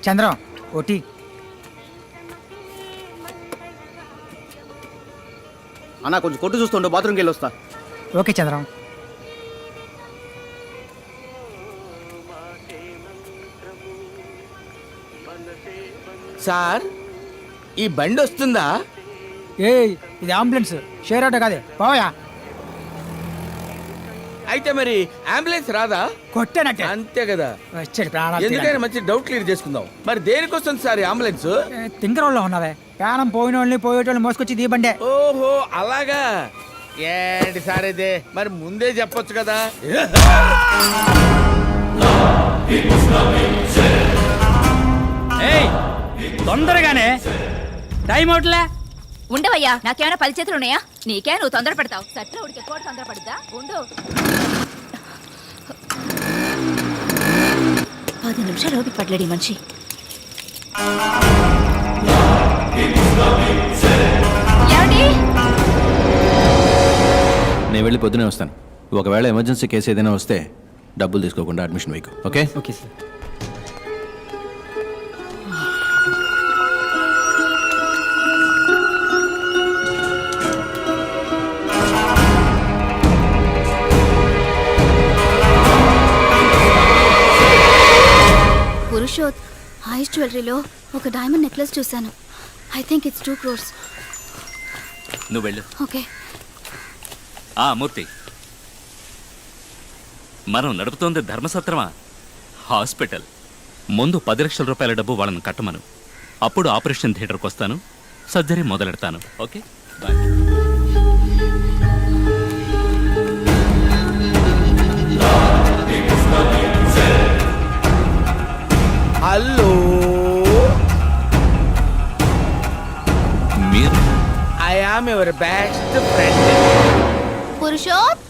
Chandram OT. అన్న కొంచెం కొట్టు చూస్తుండో, బాత్రూమ్కి వెళ్ళి వస్తా. ఓకే చంద్రం. సార్ ఈ బండి వస్తుందా? ఏ ఇది అంబులెన్స్, షేర్ ఆటో కాదే, పోయా. అయితే మరి అంబులెన్స్ రాదా? కొట్టేనట్టే అంతే కదా. వచ్చాడు ప్రాణాలు ఎందుకైనా మంచి డౌట్ క్లియర్ చేసుకుందాం. మరి దేనికి వస్తుంది సార్ ఈ అంబులెన్స్? తింకరోళ్ళలో ఉన్నావే, ప్రాణం పోయిన వాళ్ళని పోయేటోళ్ళని మోసుకొచ్చి దీ బండే. ఓహో అలాగా. ఏంటి సార్ ఇదే, మరి ముందే చెప్పొచ్చు కదా. తొందరగానే టైం అవుట్లే. ఉండవయ్యా, నాకేమైనా పది చేతులు ఉన్నాయా? నీకే నువ్వు తొందర పెడతావు. సత్ర ఉడికి ఎక్కువ తొందర పడుద్దా? ఉండు. 10 నిమిషాలు ఓపిక పడలేడు ఈ మనిషి. ఏమండి? నేను వెళ్ళి పొద్దునే వస్తాను. ఒకవేళ ఎమర్జెన్సీ కేసు ఏదైనా వస్తే డబ్బులు తీసుకోకుండా అడ్మిషన్ వేయకు. ఓకే? Okay sir. పురుషోత్ హైస్ జ్యువెలరీలో ఒక డైమండ్ నెక్లెస్ చూశాను. I think it's 2 crores. నువ్వు వెళ్ళు. ఓకే. మూర్తి, మనం నడుపుతోంది ధర్మసత్రమా, హాస్పిటల్. ముందు 10 లక్షల రూపాయల డబ్బు వాళ్ళని కట్టమను. అప్పుడు ఆపరేషన్ థియేటర్కి వస్తాను, సర్జరీ మొదలెడతాను. Okay bye. హలో, మీరు? I am your best friend. Purushoth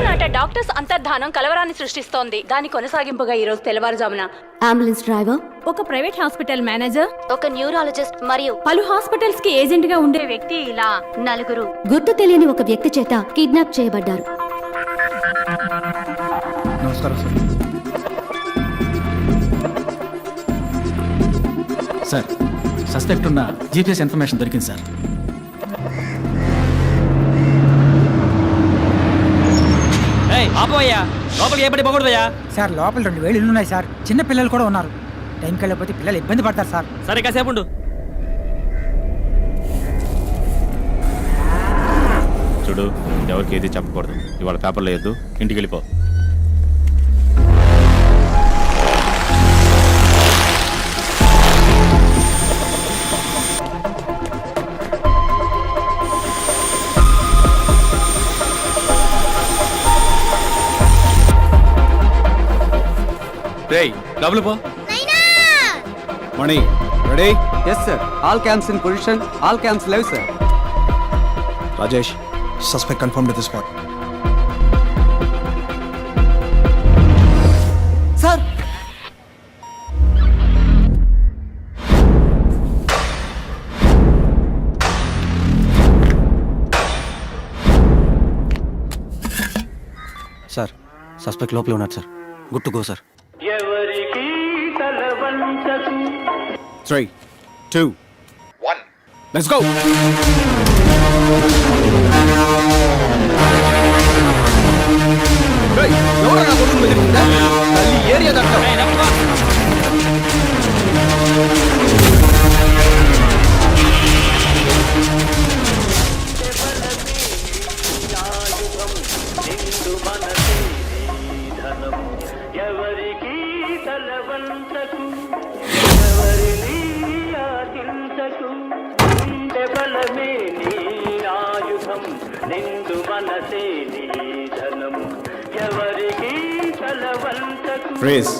నాట డాక్టర్స్ అంతర్ధానం కలవరాన్ని సృష్టిస్తోంది. దాని కొనసాగింపుగా ఈ రోజు తెల్లవారుజామున అంబులెన్స్ డ్రైవర్, ఒక ప్రైవేట్ హాస్పిటల్ మేనేజర్, ఒక న్యూరాలజిస్ట్ మరియు పలు హాస్పిటల్స్ కి ఏజెంట్ గా ఉండే వ్యక్తి ఇలా 4 గుర్తు తెలియని ఒక వ్యక్తి చేత కిడ్నాప్ చేయబడ్డారు. నమస్కారం సార్. సార్, సస్పెక్ట్ ఉన్న జీపీఎస్ ఇన్ఫర్మేషన్ దొరికింది సార్. ఆపోయ్యా, లోపలికి ఏ పడి పోకూడదయ్యా. సార్ లోపల 2,000 ఇళ్ళు ఉన్నాయి సార్. చిన్న పిల్లలు కూడా ఉన్నారు. టైంకి వెళ్ళకపోతే పిల్లలు ఇబ్బంది పడతారు సార్. సరే కాసేపు ఉండు. చూడు, ఎవరికి ఏది చెప్పకూడదు. ఇవాళ పేపర్లో వేయద్దు, ఇంటికి వెళ్ళిపో. డబ్బులు పో. Mani ready? Yes sir. All camps in position. All camps live sir. Rajesh, suspect confirmed at this spot. Sir sir, suspect లోపలే ఉన్నారు సార్. Good to go sir. 3, 2, 1 let's go. ఎవరైనా కొడుకు బెదిరిందా? తల్లి ఏరియా దట్టం. Freeze.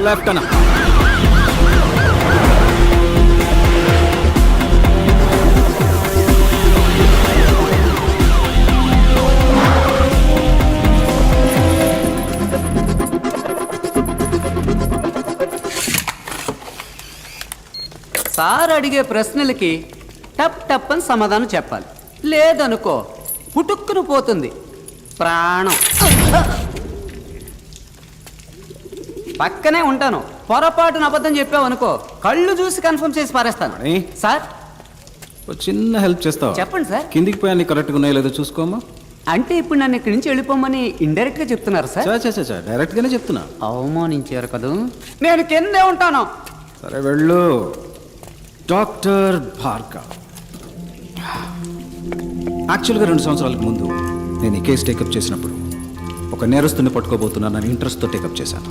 లెఫ్ట్ అన్న. సార్ అడిగే ప్రశ్నలకి టప్ టప్ అని సమాధానం చెప్పాలి. లేదనుకో పుట్టుక్కును పోతుంది ప్రాణం. పక్కనే ఉంటాను, పొరపాటున అబద్ధం చెప్పావనుకో కళ్ళు చూసి కన్ఫర్మ్ చేసి పారేస్తాను. సార్ ఒక చిన్న హెల్ప్ చేస్తావా? చెప్పండి సార్. కిందికి పోయాన్ని కరెక్ట్గా ఉన్నాయో లేదో చూసుకోమా. అంటే ఇప్పుడు నన్ను ఇక్కడి నుంచి వెళ్ళిపోమని ఇండైరెక్ట్ గా చెప్తున్నారు సార్. డైరెక్ట్ గానే చెప్తున్నా. అవమానించారు కదూ, నేను కిందే ఉంటాను. సరే వెళ్ళు. డాక్టర్ భార్గవ్. యాక్చువల్గా 2 సంవత్సరాలకు ముందు నేను ఈ కేసు టేకప్ చేసినప్పుడు ఒక నేరస్తుని పట్టుకోబోతున్నానని ఇంట్రెస్ట్తో టేకప్ చేశాను.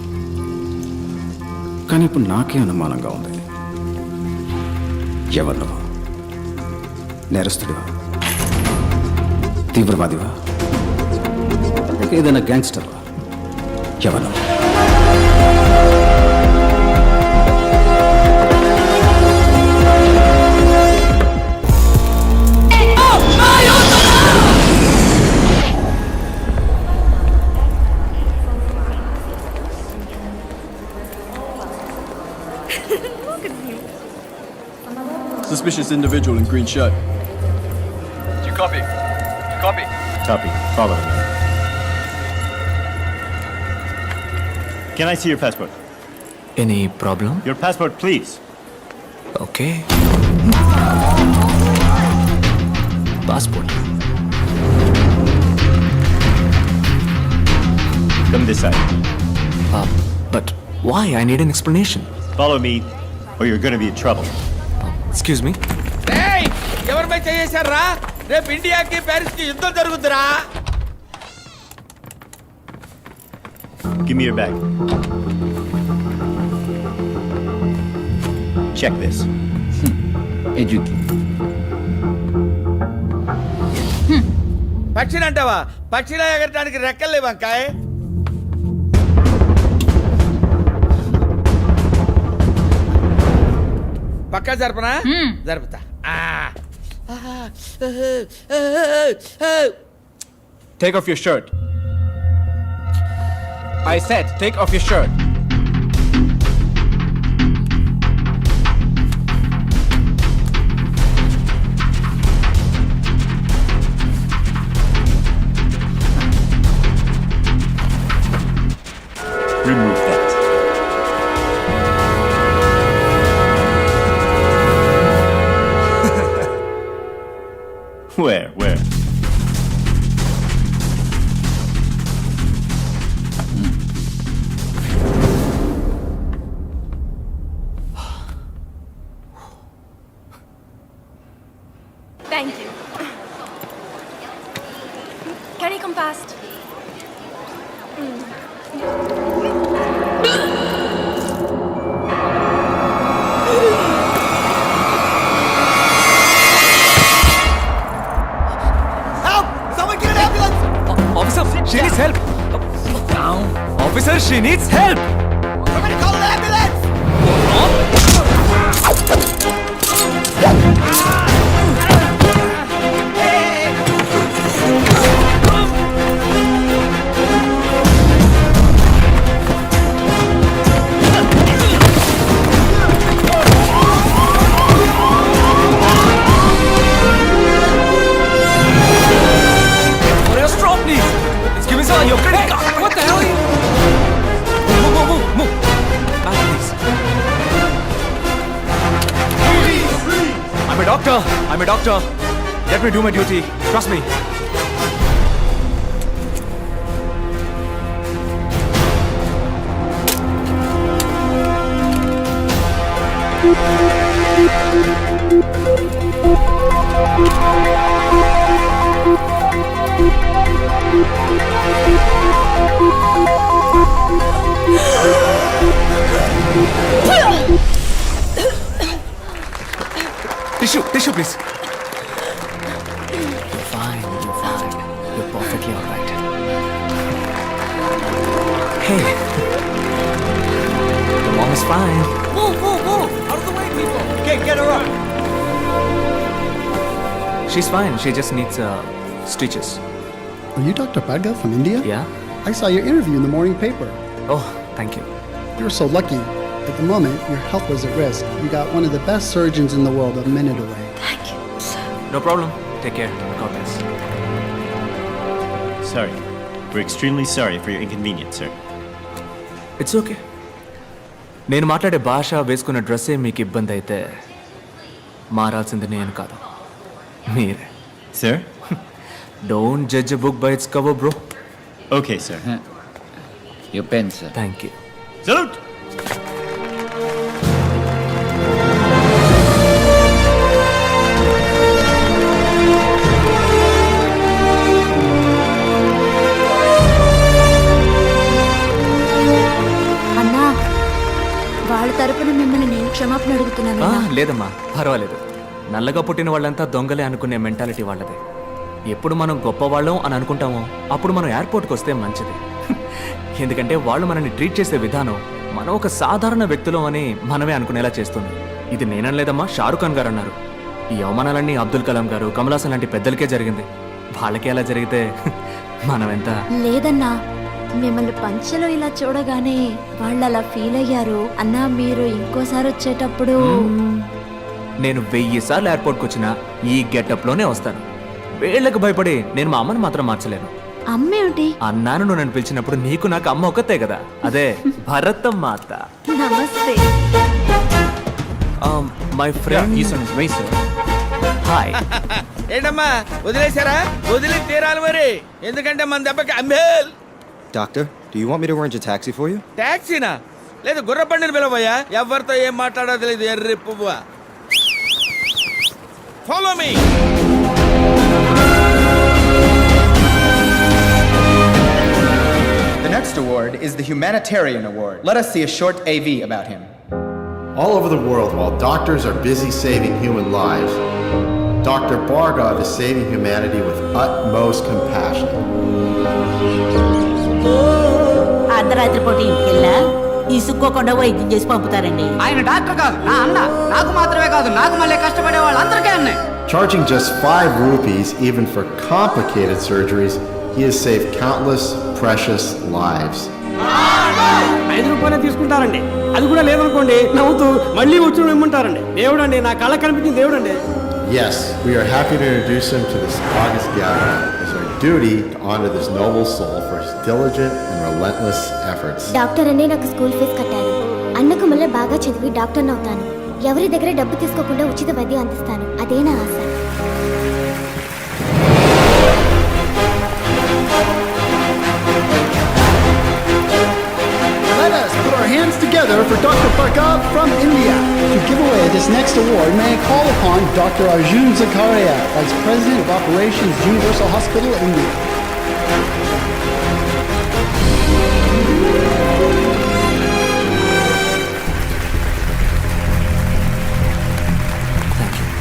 కానీ ఇప్పుడు నాకే అనుమానంగా ఉంది. ఎవరు నువ్వు? నేరస్తుడివా? తీవ్రవాదివా? లేక ఏదైనా గ్యాంగ్స్టర్వా? ఎవరు నువ్వు? Suspicious individual in green shirt. Do you copy? Copy. Follow me. Can I see your passport? Any problem? Your passport, please. Okay. Passport. Come this side. But why? I need an explanation. Follow me, or you're going to be in trouble. Excuse me. రేయ్, ఎవరిపై చేశారా? రేపు ఇండియాకి Paris కి యుద్ధం జరుగుతురా? Give me your bag. Check this. పక్షిని అంటావా? పక్షిలా ఎగరటానికి రెక్కలు లేవు వంకాయ్. పక్కా జరపనా? జరుపుతా. Take off your shirt. I said, take off your shirt. Remove that. Where? Thank you. Can you come past? Officer, she needs help. Down. Officer, she needs help. Somebody call an ambulance! Stop, please. Excuse me, sir. Your credit card. What the hell are you? Move. Back, please. I'm a doctor. Let me do my duty. Trust me. Tissue, please. You're fine. You're perfectly all right. Hey. fine. Move! Out of the way, people! Get her up! She's fine. She just needs stitches. Are you Dr. Bhargav from India? Yeah? I saw your interview in the morning paper. Oh, thank you. You're so lucky. At the moment, your health was at risk. You got one of the best surgeons in the world a minute away. Thank you sir. No problem. Take care. God bless. Sorry. We're extremely sorry for your inconvenience, sir. It's okay. నేను మాట్లాడే భాష వేసుకున్న డ్రెస్సే మీకు ఇబ్బంది అయితే మారాల్సింది నేను కాదు, మీరే. Sir? Don't judge a book by its cover, bro. Okay, sir. Your pen, sir. Thank you. Salute! అన్నా, వాళ్ళ తరపున మిమ్మల్ని నేను క్షమాపణ అడుగుతున్నాను. లేదమ్మా, పర్వాలేదు. నల్లగా పుట్టిన వాళ్ళంతా దొంగలే అనుకునే మెంటాలిటీ వాళ్ళదే. ఎప్పుడు మనం గొప్పవాళ్ళం అని అనుకుంటామో అప్పుడు మనం ఎయిర్పోర్ట్కి వస్తే మంచిది. ఎందుకంటే వాళ్ళు మనల్ని ట్రీట్ చేసే విధానం మనం ఒక సాధారణ వ్యక్తులం అని మనమే అనుకునేలా చేస్తుంది. ఇది నేననలేదమ్మా, షారుఖ్ ఖాన్ గారు అన్నారు. ఈ అవమానాలన్నీ అబ్దుల్ కలాం గారు, కమల్ హాసన్ లాంటి పెద్దలకే జరిగింది. వాళ్ళకి అలా జరిగితే మనం ఎంత. లేదన్నా, మిమ్మల్ని పంచలో ఇలా చూడగానే వాళ్ళు అలా ఫీల్ అయ్యారు. అన్నా, మీరు ఇంకోసారి వచ్చేటప్పుడు నేను 1000 సార్లు ఎయిర్పోర్ట్కి వచ్చినా ఈ గెటప్లోనే వస్తాను. వీళ్ళకి భయపడి నేను మా అమ్మని మాత్రం మార్చలేను. అమ్మేమిటి? అన్నాను నువ్వు నన్ను పిలిచినప్పుడు నీకు నాకు అమ్మ ఒక్కతే కదా, అదే భరతమ్మ అత్త. నమస్తే. My friend hi. ఏంటమ్మా వదిలేశారా? వదిలి తీరాలి మరి, ఎందుకంటే మన దెబ్బకి అంబేల్. Doctor, do you want me to arrange a taxi for you? టాక్సీనా? లేదు గుర్ర బండిని పిలవయ్యా. ఎవరితో ఏం మాట్లాడో తెలియదు ఎర్రి పువ్వా. Follow me. The next award is the Humanitarian Award. Let us see a short AV about him. All over the world, while doctors are busy saving human lives, Dr. Bhargav is saving humanity with utmost compassion. అర్ధరాత్రి పూట ఇంటికెళ్ళా ఇసుక్కోకుండా వైద్యం చేసి పంపుతారండి. ఆయన doctor కాదు, నా అన్న. నాకు మాత్రమే కాదు, నాకు మళ్ళీ కష్టపడే వాళ్ళందరికీ అన్నాయి. Charging just 5 rupees even for complicated surgeries, he has saved countless precious lives. 5 రూపాయలే తీసుకుంటారండి. అది కూడా లేదనుకోండి, నవ్వుతూ మళ్ళీ వచ్చి ఇమ్మంటారండి. దేవుడండి, నా కళ్ళ కనిపించింది దేవుడండి. Yes, we are happy to introduce him to this August gathering. It's our duty to honor this noble soul for his diligent and relentless efforts. Doctor అనే నాకు స్కూల్ ఫీజు కట్టారు. అన్నకు మళ్ళీ బాగా చదివి డాక్టర్ని అవుతాను. ఎవరి దగ్గర డబ్బు తీసుకోకుండా ఉచిత వైద్యం అందిస్తాను. అదే నా ఆశ. Let us put our hands together for Dr. Bhargav from India. To give away this next award, may I call upon Dr. Arjun Zakaria, Vice President of Operations, Universal Hospital, India.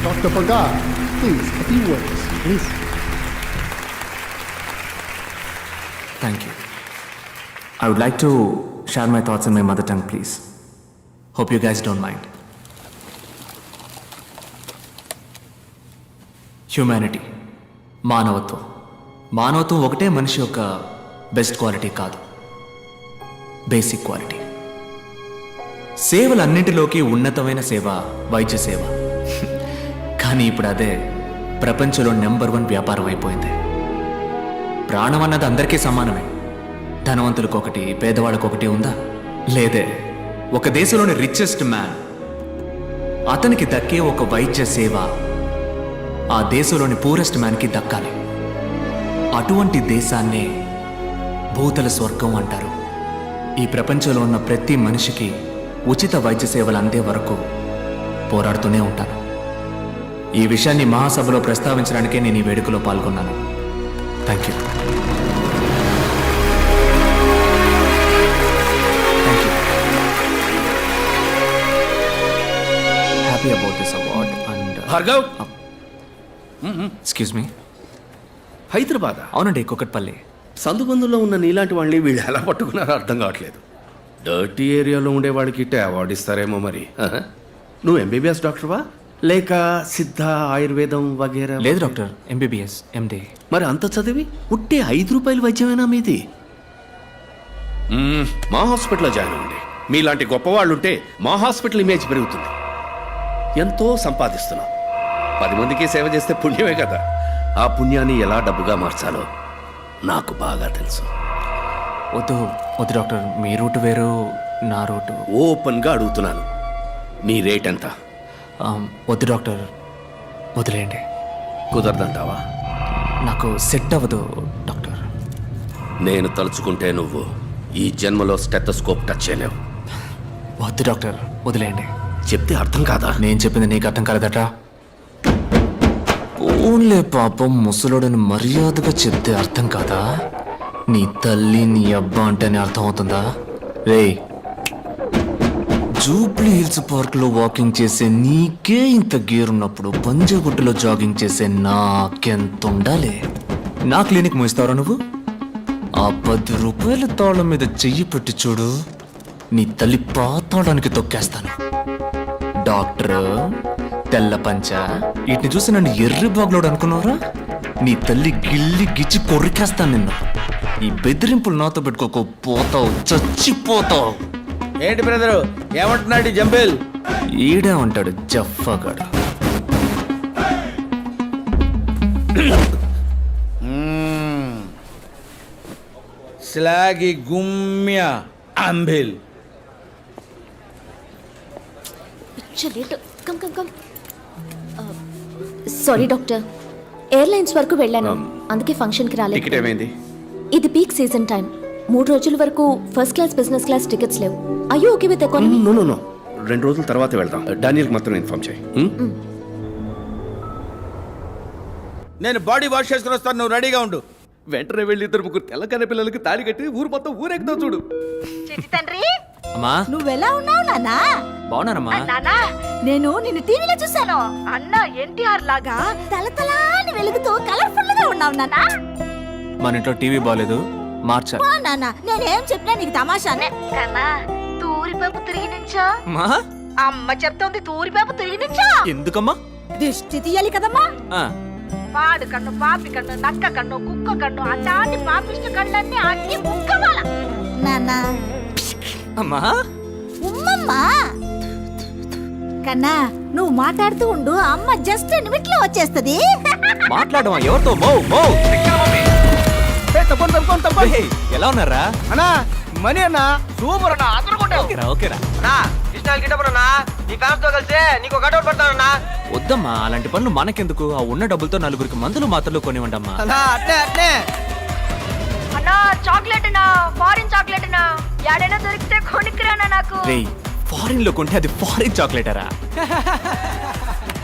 Dr. Bhargav, please, a few words, please. Thank you. I would like to share my thoughts in my mother tongue, please. Hope you guys don't mind. Humanity, మానవత్వం. మానవత్వం ఒకటే మనిషి యొక్క best quality కాదు, basic quality. సేవలన్నింటిలోకి ఉన్నతమైన సేవ వైద్య సేవ. కానీ ఇప్పుడు అదే ప్రపంచంలో నెంబర్ 1 వ్యాపారం అయిపోయింది. ప్రాణం అన్నది అందరికీ సమానమే. ధనవంతులకు ఒకటి, పేదవాళ్ళకు ఒకటి ఉందా? లేదే. ఒక దేశంలోని రిచెస్ట్ మ్యాన్, అతనికి దక్కే ఒక వైద్య సేవ ఆ దేశంలోని పూరెస్ట్ మ్యాన్కి దక్కాలి. అటువంటి దేశాన్నే భూతల స్వర్గం అంటారు. ఈ ప్రపంచంలో ఉన్న ప్రతి మనిషికి ఉచిత వైద్య సేవలు అందే వరకు పోరాడుతూనే ఉంటాను. ఈ విషయాన్ని మహాసభలో ప్రస్తావించడానికే నేను ఈ వేడుకలో పాల్గొన్నాను. Thank you. Happy about this award and Bhargav, excuse me. Hyderabad. అవునండి, కుకట్పల్లి. సందుబందులో ఉన్న నీలాంటి వాళ్ళని వీళ్ళు ఎలా పట్టుకున్నారో అర్థం కావట్లేదు. డర్టీ ఏరియాలో ఉండేవాడికి ఇట్టే అవార్డు ఇస్తారేమో మరి. నువ్వు ఎంబీబీఎస్ డాక్టర్వా లేక సిద్ధ ఆయుర్వేదం వగేరా? లేదు డాక్టర్, ఎంబీబీఎస్ ఎండి. మరి అంత చదివి ఉట్టే 5 రూపాయలు వైద్యమేనా మీది? మా హాస్పిటల్లో జాయిన్ అవ్వండి. మీలాంటి గొప్పవాళ్ళు ఉంటే మా హాస్పిటల్ ఇమేజ్ పెరుగుతుంది. ఎంతో సంపాదిస్తున్నాం. 10 మందికి సేవ చేస్తే పుణ్యమే కదా. ఆ పుణ్యాన్ని ఎలా డబ్బుగా మార్చాలో నాకు బాగా తెలుసు. వద్దు వద్దు డాక్టర్, మీ రూట్ వేరు, నా రూటు. ఓపెన్గా అడుగుతున్నాను, నీ రేట్ ఎంత? వద్దు డాక్టర్, వదిలేయండి. కుదరదంటావా? నాకు సెట్ అవ్వదు డాక్టర్. నేను తలుచుకుంటే నువ్వు ఈ జన్మలో స్టెథోస్కోప్ టచ్ చేయలేవు. వద్దు డాక్టర్, వదిలేయండి. చెప్తే అర్థం కాదా? నేను చెప్పింది నీకు అర్థం కాలేదట. ఓన్లే పాపం, ముసలోడని మర్యాదగా చెప్తే అర్థం కాదా? నీ తల్లి నీ అబ్బా అంటేనే అర్థం అవుతుందా? రే, జూబ్లీ హిల్స్ పార్క్ లో వాకింగ్ చేసే నీకే ఇంత గేర్ ఉన్నప్పుడు పంజాగుట్టలో జాగింగ్ చేసే నాకెంత ఉండాలి? నా క్లినిక్ మోయిస్తావరా నువ్వు? ఆ 10 రూపాయల తాళం మీద చెయ్యి పెట్టి చూడు, నీ తల్లి పాతాళానికి తొక్కేస్తాను. డాక్టర్ తెల్ల పంచ, వీటిని చూసి నన్ను ఎర్రి బాగులోడు అనుకున్నావురా? నీ తల్లి గిల్లి గిచ్చి కొరికేస్తాను నిన్ను. ఈ బెదిరింపులు నాతో పెట్టుకోకు, పోతావు, చచ్చిపోతావు. ఏంటి బ్రదరు, ఏమంటున్నాడు జంబేల్? ఈడే ఉంటాడు జఫ్ఫాగాడు. స్లాగి గుమ్య అంబిల్. Come come come. Sorry doctor, airlines వరకు వెళ్ళాను, అందుకే ఫంక్షన్కి రాలేదు. టికెట్ ఏమైంది? ఇది పీక్ సీజన్ టైం. 3 రోజుల వరకు first class business class tickets లేవు. అయ్యో ఓకే విత్ ఎకానమీ? నో 2 రోజుల తర్వాత వెళ్దాం. డానియల్కి మాత్రం ఇన్ఫార్మ్ చేయి. నేను బాడీ వాష్ చేసుకుని వస్తాను, నువ్వు రెడీగా ఉండు. వెంటనే వెళ్ళి 2 తెల్లకన్న పిల్లలకి తాళి కట్టి ఊరు మొత్తం ఊరెక్కుతావు చూడు. తండ్రి, అమ్మా నువ్వెలా ఉన్నావు నాన్నా? బాగున్నానమ్మా. నానా, నేను నిన్ను టీవీలో చూశాను. అన్న ఎన్టీఆర్ లాగా తలతలాని వెలుగుతూ కలర్ఫుల్ గా ఉన్నావు నాన్నా. మన ఇంట్లో టీవీ బాగాలేదు, మార్చా. నాన్న, నేనేం చెప్పినా నీకు తమాషానే. తూరిపేపు తిరిగి నుంచా? అమ్మ చెప్తోంది, తూరిపేపు తిరిగి నుంచా. ఎందుకమ్మా? దిష్టి తీయాలి కదమ్మా. ఆ, పాడు కన్ను, పాపి కన్ను, నక్క కన్ను, కుక్క కన్ను, అట్లాంటి పాపిష్ట కళ్ళన్నీ అన్ని ముక్కవాల. నాన్న అమ్మా, ఉమ్మమ్మా. కన్నా, నువ్వు మాట్లాడుతూ ఉండు, అమ్మ జస్ట్ నిమిట్లో వచ్చేస్తది. మాట్లాడమా? ఎవరితో? ఎలా ఉన్నారా అన్నా? మనీ అన్నా, సూపర్ అన్నా, అదరగొట్టావు. ఓకేరా. వద్దమ్మా, అలాంటి పనులు మనకెందుకు? ఆ ఉన్న డబ్బులతో 4 మందులు మాత్రలు కొనివ్వండమ్మా. అన్నా, చాక్లెట్ నా, ఫారిన్ చాక్లెట్ నా, యాడైనా దొరికితే కొనికిరానా నాకు. రేయ్, ఫారిన్ లో కొంటే అది ఫారిన్ చాక్లెటరా?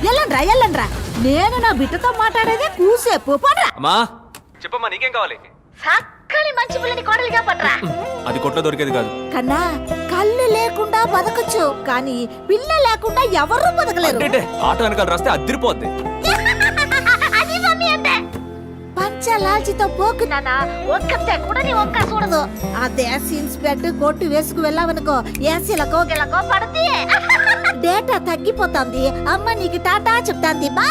ఎల్లండ్రా, నేను నా బిడ్డతో మాట్లాడేదే కూసేపు. పడరా. అమ్మా చెప్పమ్మా, నీకేం కావాలి? చక్కని మంచి పిల్లని కోడలిగా పడరా. అది కొట్లో దొరికేది కాదు కన్నా. కళ్ళు లేకుండా బతకచ్చు, కానీ పిల్ల లేకుండా ఎవరు బతకలేరు. ఆటో వెనకాల రాస్తే అదిరిపోద్ది. అది మమ్మీ అంటే పంచలాల్చితో పోకు నానా, ఒక్కతే కూడా నీ ఒక్క చూడదు. అదే సీన్స్ పెట్టి కొట్టు వేసుకు వెళ్ళావనుకో, ఏసీలకో గిలకో పడితే డేటా తగ్గిపోతుంది. అమ్మ నీకు టాటా చెప్తాంది. బా.